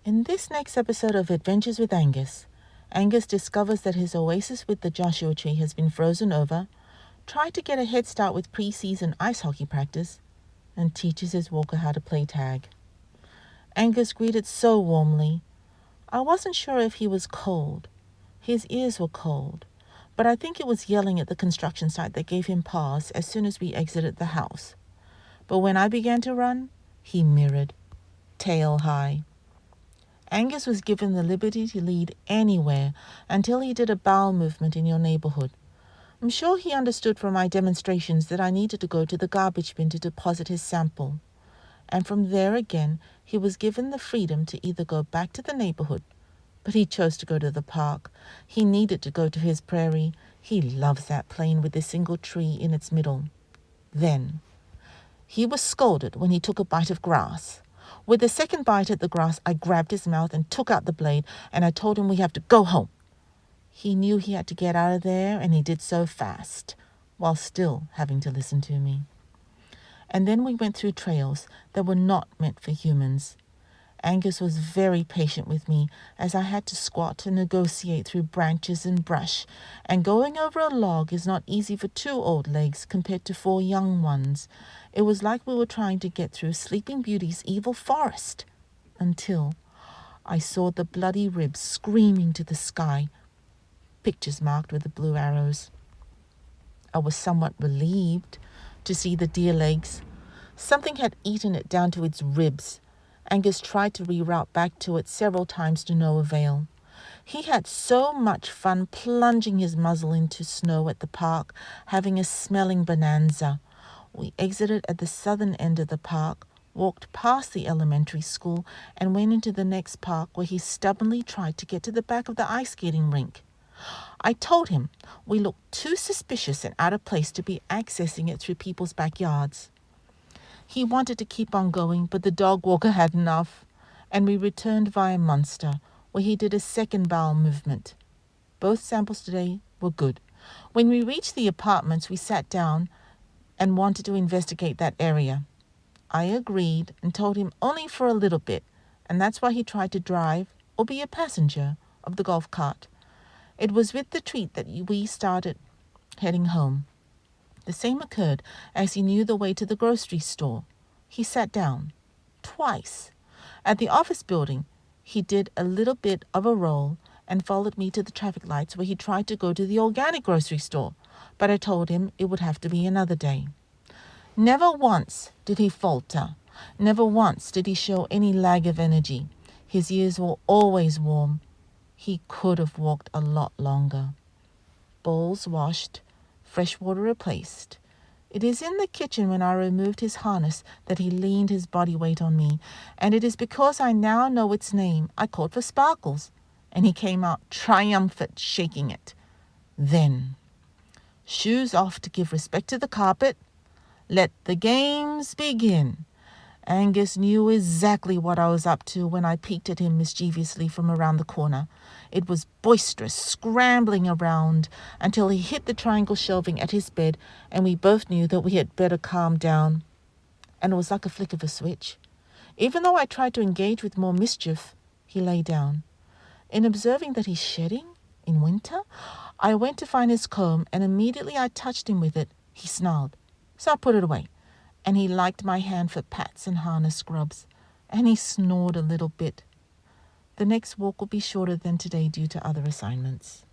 In this next episode of Adventures with Angus, Angus discovers that his oasis with the Joshua tree has been frozen over, tries to get a head start with pre-season ice hockey practice, and teaches his walker how to play tag. Angus greeted so warmly. I wasn't sure if he was cold. His ears were cold, but I think it was yelling at the construction site that gave him pause as soon as we exited the house. But when I began to run, he mirrored, tail high. Angus was given the liberty to lead anywhere until he did a bowel movement in your neighborhood. I'm sure he understood from my demonstrations that I needed to go to the garbage bin to deposit his sample. And from there again, he was given the freedom to either go back to the neighborhood, but he chose to go to the park. He needed to go to his prairie. He loves that plain with a single tree in its middle. Then, he was scolded when he took a bite of grass. With the second bite at the grass, I grabbed his mouth and took out the blade, and I told him we have to go home. He knew he had to get out of there, and he did so fast, while still having to listen to me. And then we went through trails that were not meant for humans. Angus was very patient with me as I had to squat and negotiate through branches and brush, and going over a log is not easy for 2 old legs compared to 4 young ones. It was like we were trying to get through Sleeping Beauty's evil forest, until I saw the bloody ribs screaming to the sky, pictures marked with the blue arrows. I was somewhat relieved to see the deer legs. Something had eaten it down to its ribs. Angus tried to reroute back to it several times to no avail. He had so much fun plunging his muzzle into snow at the park, having a smelling bonanza. We exited at the southern end of the park, walked past the elementary school, and went into the next park where he stubbornly tried to get to the back of the ice skating rink. I told him we looked too suspicious and out of place to be accessing it through people's backyards. He wanted to keep on going, but the dog walker had enough, and we returned via Munster, where he did a second bowel movement. Both samples today were good. When we reached the apartments, we sat down and wanted to investigate that area. I agreed and told him only for a little bit, and that's why he tried to drive or be a passenger of the golf cart. It was with the treat that we started heading home. The same occurred as he knew the way to the grocery store. He sat down, twice. At the office building, he did a little bit of a roll and followed me to the traffic lights where he tried to go to the organic grocery store, but I told him it would have to be another day. Never once did he falter. Never once did he show any lag of energy. His ears were always warm. He could have walked a lot longer. Bowls washed, fresh water replaced. It is in the kitchen when I removed his harness that he leaned his body weight on me, and it is because I now know its name I called for Sparkles, and he came out triumphant, shaking it. Then, shoes off to give respect to the carpet. Let the games begin. Angus knew exactly what I was up to when I peeked at him mischievously from around the corner. It was boisterous, scrambling around until he hit the triangle shelving at his bed, and we both knew that we had better calm down. And it was like a flick of a switch. Even though I tried to engage with more mischief, he lay down. In observing that he's shedding in winter, I went to find his comb, and immediately I touched him with it. He snarled, so I put it away. And he liked my hand for pats and harness scrubs, and he snored a little bit. The next walk will be shorter than today due to other assignments.